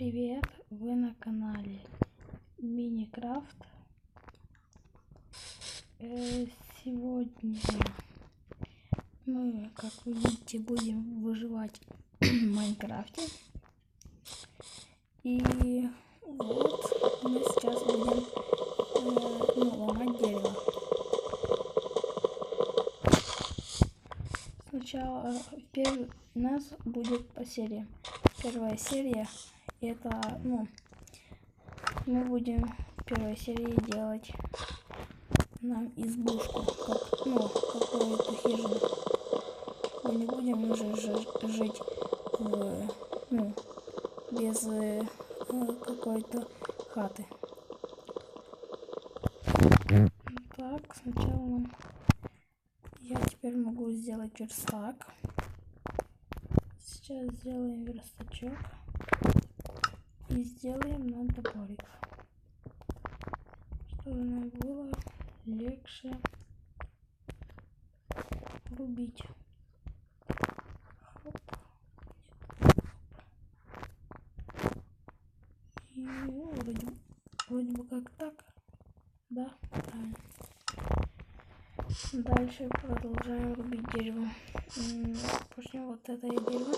Привет, вы на канале Minecraft. Сегодня мы, как вы видите, будем выживать в Майнкрафте. И вот мы сейчас будем ломать дерево. Сначала у нас будет по серии. Первая серия это, мы будем в первой серии делать нам избушку, какую-то хижину. Мы не будем уже жить без какой-то хаты. Так, сначала я теперь могу сделать верстак. Сейчас сделаем верстачок и сделаем нам топорик, чтобы нам было легче рубить. Хоп. И вроде бы как так. Да, правильно. Дальше продолжаем рубить дерево. Начнем вот это дерево.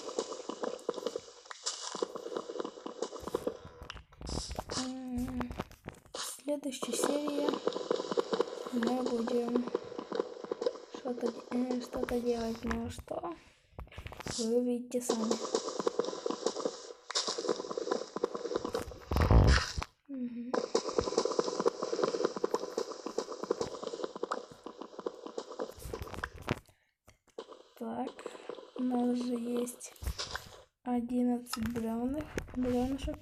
В следующей серии мы будем что-то делать, но что вы увидите сами. Так, у нас же есть 11 бревнышек.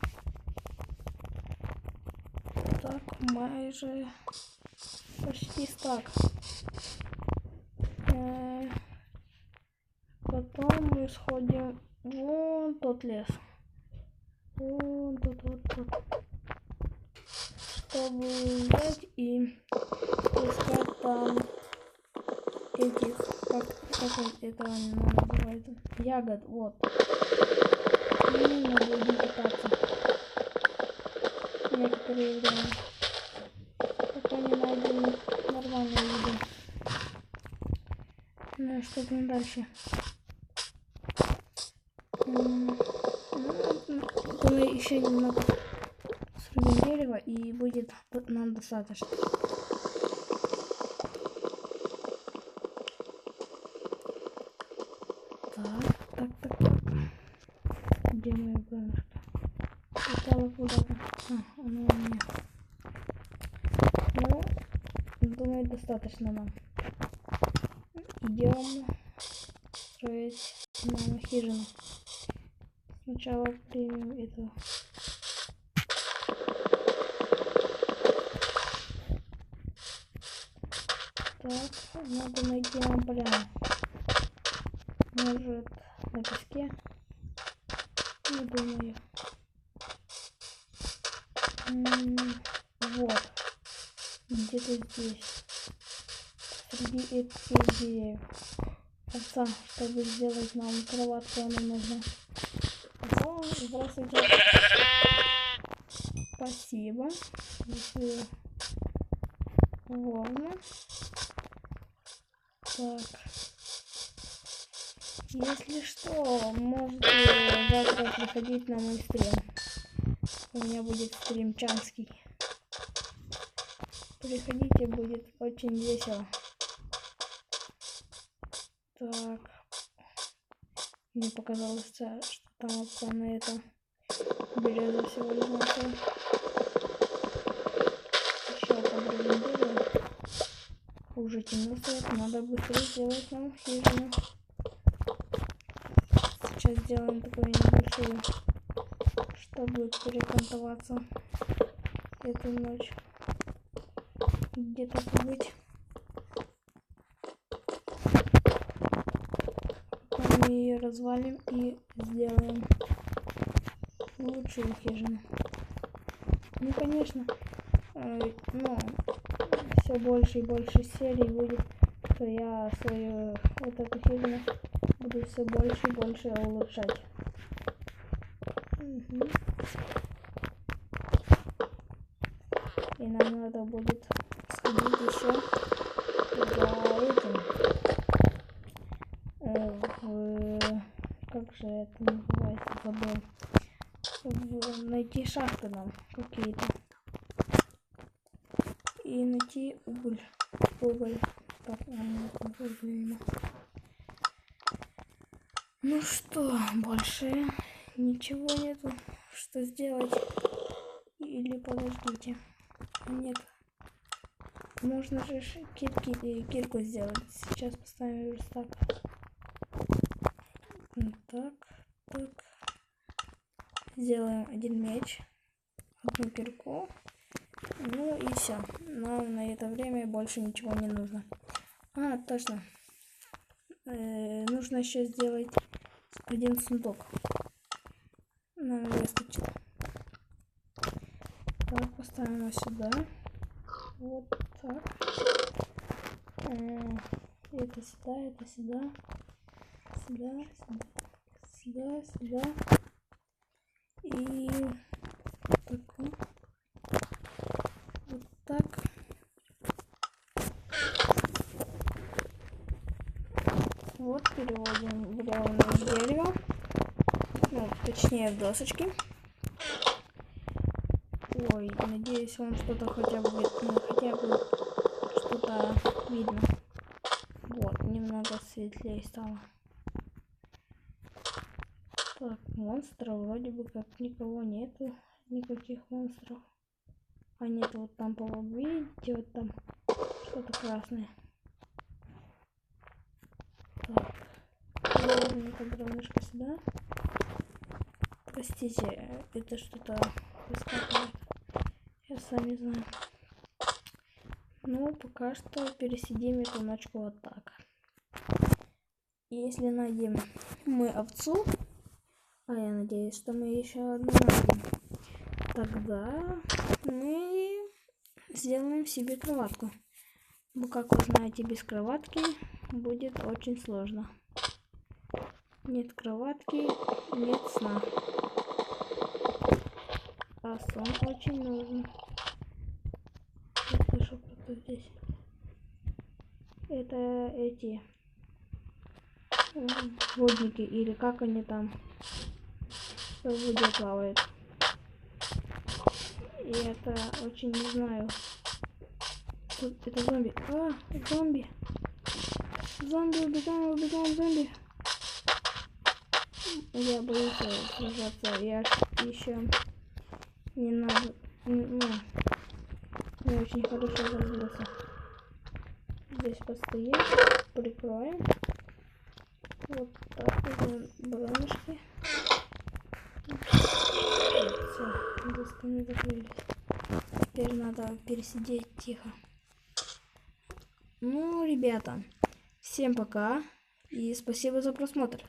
Так, майже почти стак. Потом мы сходим вон тот лес. Вон тот. Чтобы взять и искать там этих, как это называется, ягод, вот. И мы будем питаться некоторое время, пока не найдем нормальную еду. Ну и что будем дальше? Мы еще немного срубим дерево, и будет нам достаточно. Так. Где моя бревнышко? Упала куда-то. Оно у меня. Ну, думаю, достаточно нам. Идем строить нам хижину. Сначала примем это. Так, надо найти нам поляну. Может, на песке? Не думаю. Вот. Где-то здесь. Среди этих деревьев. Овца, чтобы сделать нам кроватку, нам нужно. Здравствуйте. Спасибо. Если вовремя. Так. Если что, можете завтра приходить на мой стрим. У меня будет стрим чанский. Приходите, будет очень весело. Так. Мне показалось, что там овца на это береза всего лишь нашла. Еще подробнее дерево. Уже темно стоит, надо быстрее сделать нам хижину. Сейчас сделаем такую небольшую, чтобы перекантоваться эту ночь. Где-то побыть. Потом мы ее развалим и сделаем лучшую хижину. Ну, конечно, все больше и больше серий будет, то я свою вот эту хижину буду все больше и больше улучшать. И нам надо будет сходить еще за этим. Как же это называется? Забыл. Найти шахты нам какие-то. И найти уголь. Так, ну что, больше ничего нету, что сделать. Или подождите. Нет. Можно же кирку сделать. Сейчас поставим верстак. Так. Сделаем один меч, одну кирку. Ну и все. Нам на это время больше ничего не нужно. А, точно. Нужно еще сделать один сундук. Нам выстачит. Так, поставим его сюда. Вот так. Это сюда. Сюда. И вот так. Вот переводим бревна в дерево. Ну, точнее в досочки. Ой, надеюсь, вам что-то хотя бы что-то видно. Вот, немного светлее стало. Так, монстров вроде бы как никого нету. Никаких монстров. А нет, вот там, по-моему, видите, вот там что-то красное. Так, положим это бревнышко сюда. Простите, это что-то выскакивает. Я сам не знаю. Ну, пока что пересидим эту ночку вот так. Если найдем мы овцу, а я надеюсь, что мы еще одну найдем, тогда мы сделаем себе кроватку. Но, как вы знаете, без кроватки будет очень сложно. Нет кроватки, нет сна. А сон очень нужен. Я слышу кто-то здесь. Это эти водники, или как они там в воде плавают. И это очень не знаю. Тут это зомби. А, зомби. Зомби, убегаем, зомби. Я боюсь сражаться. Я еще не надо. Ну, не очень хорошо разбился. Здесь постоим, прикроем. Вот так, возьмем бронышки. Все, доски не закрылись. Теперь надо пересидеть тихо. Ну, ребята, всем пока и спасибо за просмотр.